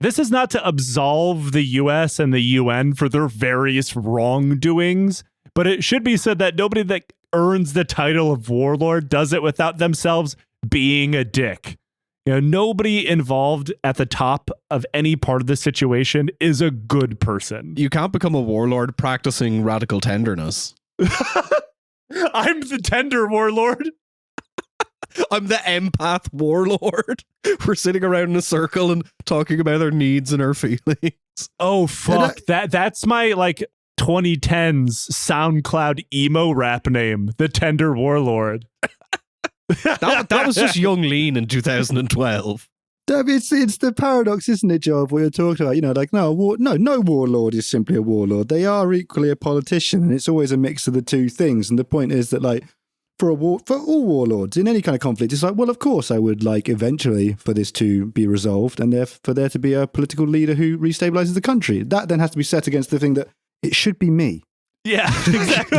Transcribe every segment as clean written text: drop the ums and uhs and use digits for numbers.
This is not to absolve the US and the UN for their various wrongdoings, but it should be said that nobody that earns the title of warlord does it without themselves being a dick. You know, nobody involved at the top of any part of the situation is a good person. You can't become a warlord practicing radical tenderness. I'm the tender warlord. I'm the empath warlord. We're sitting around in a circle and talking about our needs and our feelings. Oh, fuck. That's my, like, 2010s SoundCloud emo rap name, the Tender Warlord. That was just Young Lean in 2012. It's the paradox, isn't it, Joe, of what you're talking about? You know, like, no warlord is simply a warlord. They are equally a politician, and it's always a mix of the two things. And the point is that, like, for all warlords in any kind of conflict, it's like, well, of course I would like eventually for this to be resolved and for there to be a political leader who restabilizes the country. That then has to be set against the thing that it should be me. Yeah, exactly.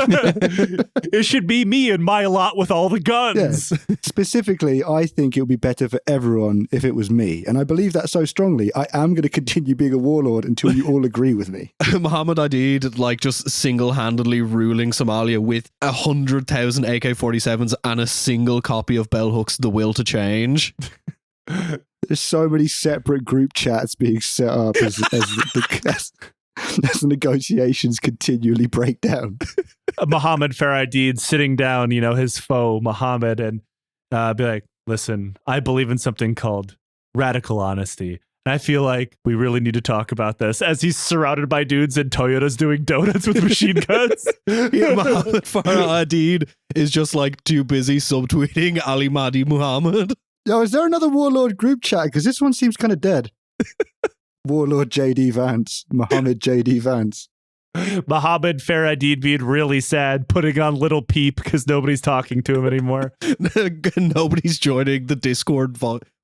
It should be me and my lot with all the guns. Yeah. Specifically, I think it would be better for everyone if it was me. And I believe that so strongly. I am going to continue being a warlord until you all agree with me. Muhammad Adid, like, just single-handedly ruling Somalia with 100,000 AK-47s and a single copy of Bell Hooks' The Will to Change. There's so many separate group chats being set up as the negotiations continually break down. Muhammad Faradid sitting down, you know, his foe, Muhammad, and be like, listen, I believe in something called radical honesty. And I feel like we really need to talk about this as he's surrounded by dudes in Toyotas doing donuts with machine guns. Yeah, Muhammad Faradid is just like too busy subtweeting Ali Mahdi Muhammad. Yo, is there another warlord group chat? Because this one seems kind of dead. Warlord JD Vance, Muhammad JD Vance. Muhammad Faradid being really sad, putting on Little Peep because nobody's talking to him anymore. Nobody's joining the Discord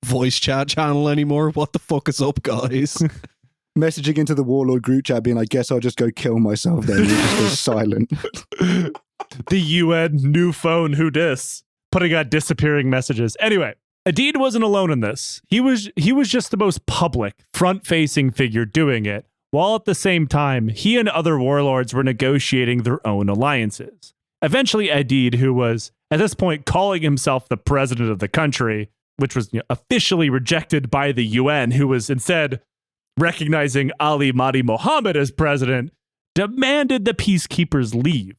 voice chat channel anymore. What the fuck is up, guys? Messaging into the Warlord group chat being like, guess I'll just go kill myself then. It just goes silent. The UN new phone, who dis? Putting out disappearing messages. Anyway. Adid wasn't alone in this. He was just the most public, front-facing figure doing it, while at the same time, he and other warlords were negotiating their own alliances. Eventually, Adid, who was, at this point, calling himself the president of the country, which was officially rejected by the UN, who was instead recognizing Ali Mahdi Mohammed as president, demanded the peacekeepers leave.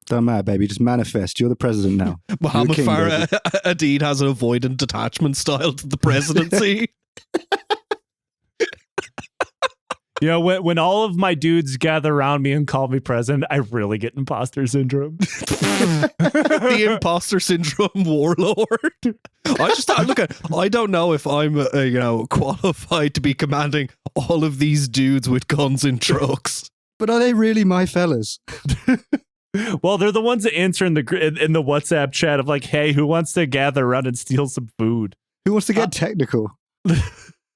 Don't matter, baby. Just manifest. You're the president now. Muhammad Adid has an avoidant detachment style to the presidency. You know, when all of my dudes gather around me and call me president, I really get imposter syndrome. The imposter syndrome warlord. I don't know if I'm qualified to be commanding all of these dudes with guns in trucks. But are they really my fellas? Well, they're the ones that answer in the WhatsApp chat of like, hey, who wants to gather around and steal some food? Who wants to get technical?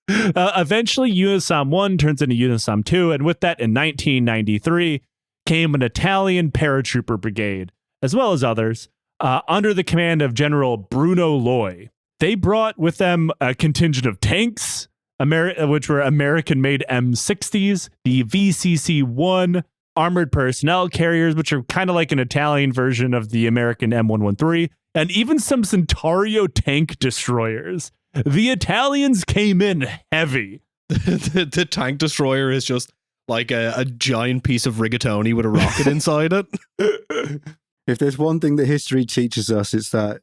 Eventually, UNISOM 1 turns into UNISOM 2, and with that, in 1993, came an Italian paratrooper brigade, as well as others, under the command of General Bruno Loi. They brought with them a contingent of tanks, which were American-made M60s, the VCC-1, armored personnel carriers, which are kind of like an Italian version of the American M113, and even some Centauro tank destroyers. The Italians came in heavy. The tank destroyer is just like a giant piece of rigatoni with a rocket inside it. If there's one thing that history teaches us, it's that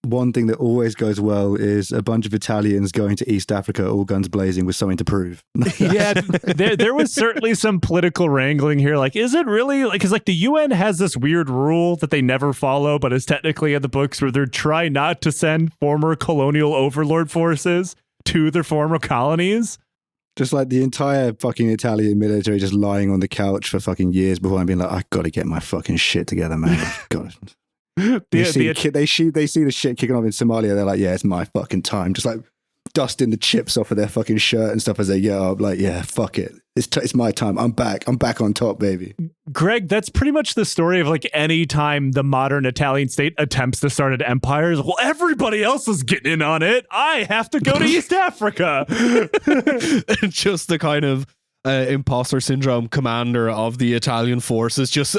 one thing that always goes well is a bunch of Italians going to East Africa, all guns blazing, with something to prove. Yeah, there was certainly some political wrangling here. Like, is it really? Like, because like the UN has this weird rule that they never follow, but is technically in the books where they're trying not to send former colonial overlord forces to their former colonies. Just like the entire fucking Italian military just lying on the couch for fucking years before and being like, I gotta get my fucking shit together, man. God. They see the shit kicking off in Somalia. They're like, yeah, it's my fucking time. Just like dusting the chips off of their fucking shirt and stuff as they get up. Like, yeah, fuck it. It's my time. I'm back on top, baby. Greg, that's pretty much the story of like any time the modern Italian state attempts to start an empire. Well, everybody else is getting in on it. I have to go to East Africa. Just the kind of imposter syndrome commander of the Italian forces, just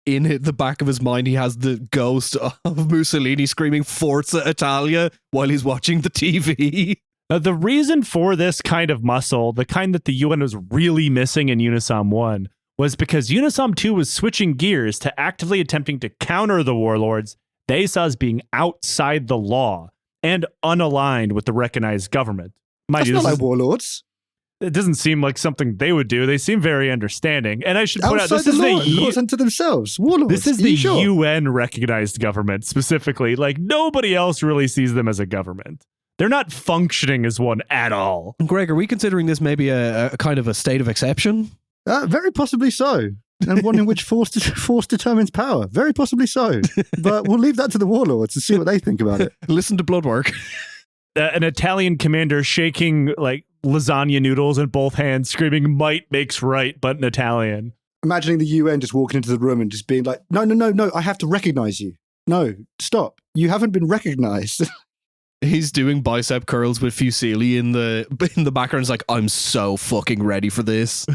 in the back of his mind, he has the ghost of Mussolini screaming Forza Italia while he's watching the TV. Now, the reason for this kind of muscle, the kind that the UN was really missing in UNISOM 1, was because UNISOM 2 was switching gears to actively attempting to counter the warlords they saw as being outside the law and unaligned with the recognized government. That's not like warlords. It doesn't seem like something they would do. They seem very understanding. And I should point out, this is the laws unto themselves. Warlords. This is the UN recognized government specifically. Like, nobody else really sees them as a government. They're not functioning as one at all. Greg, are we considering this maybe a kind of a state of exception? Very possibly so. And one in which force determines power. Very possibly so. But we'll leave that to the warlords and see what they think about it. Listen to Bloodwork. An Italian commander shaking like lasagna noodles in both hands, screaming "Might makes right," but in Italian. Imagining the UN just walking into the room and just being like, no, I have to recognize you. No, stop. You haven't been recognized. He's doing bicep curls with Fusilli in the background. It's like, I'm so fucking ready for this.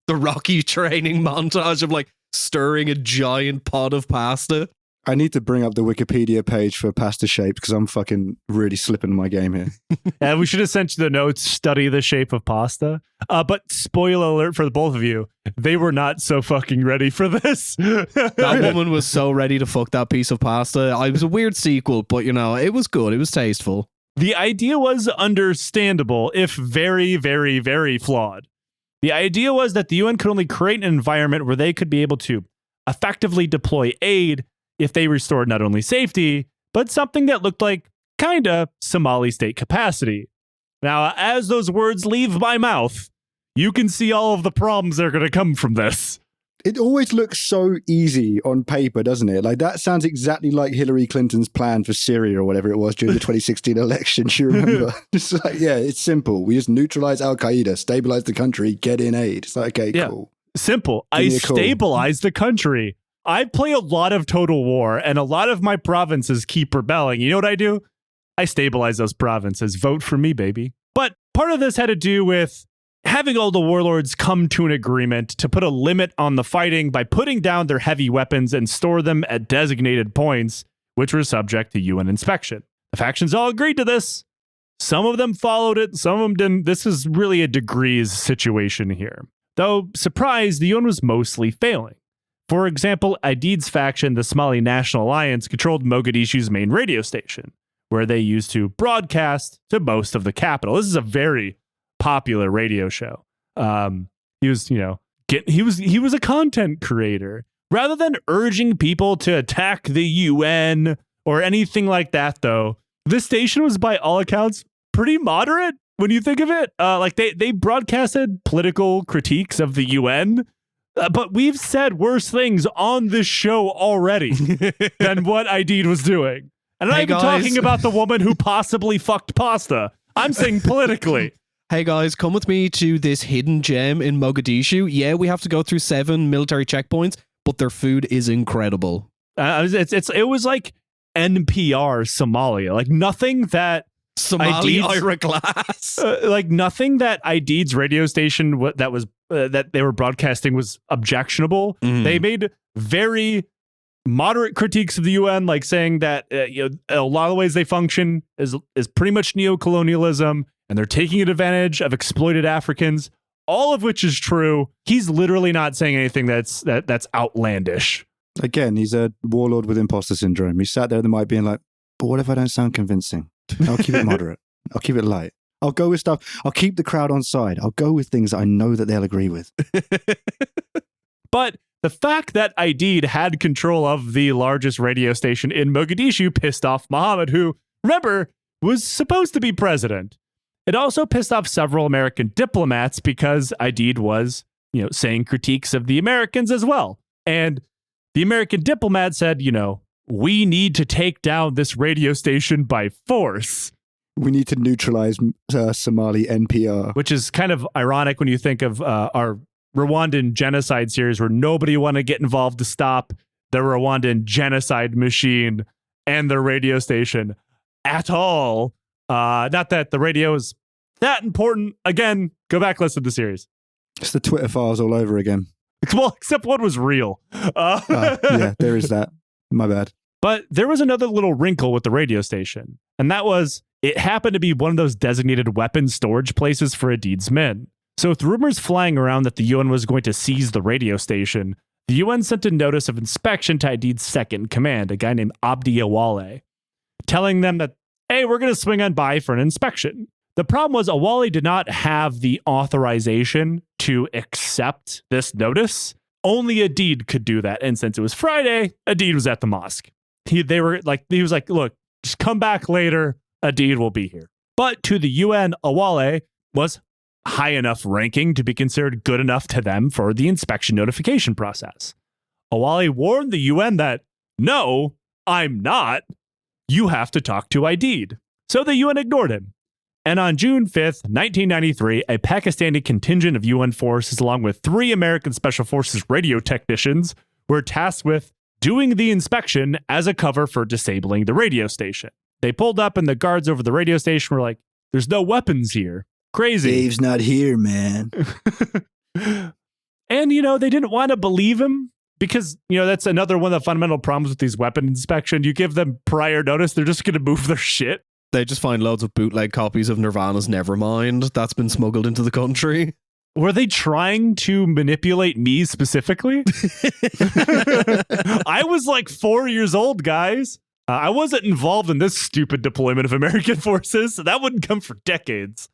The Rocky training montage of like stirring a giant pot of pasta. I need to bring up the Wikipedia page for pasta shapes because I'm fucking really slipping my game here. We should have sent you the notes, study the shape of pasta. But spoiler alert for the both of you, they were not so fucking ready for this. That woman was so ready to fuck that piece of pasta. It was a weird sequel, but you know, it was good. It was tasteful. The idea was understandable, if very, very, very flawed. The idea was that the UN could only create an environment where they could be able to effectively deploy aid if they restored not only safety, but something that looked like kinda Somali state capacity. Now, as those words leave my mouth, you can see all of the problems that are going to come from this. It always looks so easy on paper, doesn't it? Like, that sounds exactly like Hillary Clinton's plan for Syria or whatever it was during the 2016 election. Do you remember? It's like, yeah, it's simple. We just neutralize Al-Qaeda, stabilize the country, get in aid. It's like, okay, cool. Simple. I stabilize the country. I play a lot of Total War, and a lot of my provinces keep rebelling. You know what I do? I stabilize those provinces. Vote for me, baby. But part of this had to do with having all the warlords come to an agreement to put a limit on the fighting by putting down their heavy weapons and store them at designated points, which were subject to UN inspection. The factions all agreed to this. Some of them followed it, some of them didn't. This is really a degrees situation here. Though, surprise, the UN was mostly failing. For example, Aidid's faction, the Somali National Alliance, controlled Mogadishu's main radio station, where they used to broadcast to most of the capital. This is a very popular radio show. He was a content creator. Rather than urging people to attack the UN or anything like that, though, this station was, by all accounts, pretty moderate when you think of it. Like they broadcasted political critiques of the UN. But we've said worse things on this show already than what Aidid was doing. And I'm not even talking about the woman who possibly fucked pasta. I'm saying politically. Hey guys, come with me to this hidden gem in Mogadishu. Yeah, we have to go through 7 military checkpoints, but their food is incredible. It was like NPR Somalia. Like nothing that Somali Ira Glass. Like nothing that Aidid's radio station that they were broadcasting was objectionable. They made very moderate critiques of the UN, like saying that a lot of the ways they function is pretty much neo-colonialism, and they're taking advantage of exploited Africans. All of which is true. He's literally not saying anything that's outlandish. Again, he's a warlord with imposter syndrome. He sat there at the mic being like, "But what if I don't sound convincing? I'll keep it moderate. I'll keep it light. I'll go with stuff. I'll keep the crowd on side. I'll go with things that I know that they'll agree with." But the fact that Aidid had control of the largest radio station in Mogadishu pissed off Mohammed, who, remember, was supposed to be president. It also pissed off several American diplomats because Aidid was, saying critiques of the Americans as well. And the American diplomat said, we need to take down this radio station by force. We need to neutralize Somali NPR. Which is kind of ironic when you think of our Rwandan genocide series where nobody wanted to get involved to stop the Rwandan genocide machine and their radio station at all. Not that the radio is that important. Again, go back, listen to the series. It's the Twitter files all over again. Well, except one was real. Yeah, there is that. My bad. But there was another little wrinkle with the radio station, and that was it happened to be one of those designated weapons storage places for Adid's men. So with rumors flying around that the UN was going to seize the radio station, the UN sent a notice of inspection to Adid's second in command, a guy named Abdi Awale, telling them that, hey, we're going to swing on by for an inspection. The problem was Awale did not have the authorization to accept this notice. Only Adid could do that. And since it was Friday, Adid was at the mosque. He was like, look, just come back later. Adid will be here. But to the UN, Awale was high enough ranking to be considered good enough to them for the inspection notification process. Awale warned the UN that, no, I'm not. You have to talk to Adid. So the UN ignored him. And on June 5th, 1993, a Pakistani contingent of UN forces, along with 3 American Special Forces radio technicians, were tasked with doing the inspection as a cover for disabling the radio station. They pulled up and the guards over the radio station were like, there's no weapons here. Crazy. Dave's not here, man. And, they didn't want to believe him because, that's another one of the fundamental problems with these weapon inspection. You give them prior notice, they're just going to move their shit. They just find loads of bootleg copies of Nirvana's Nevermind that's been smuggled into the country. Were they trying to manipulate me specifically? I was like 4 years old, guys. I wasn't involved in this stupid deployment of American forces. So that wouldn't come for decades.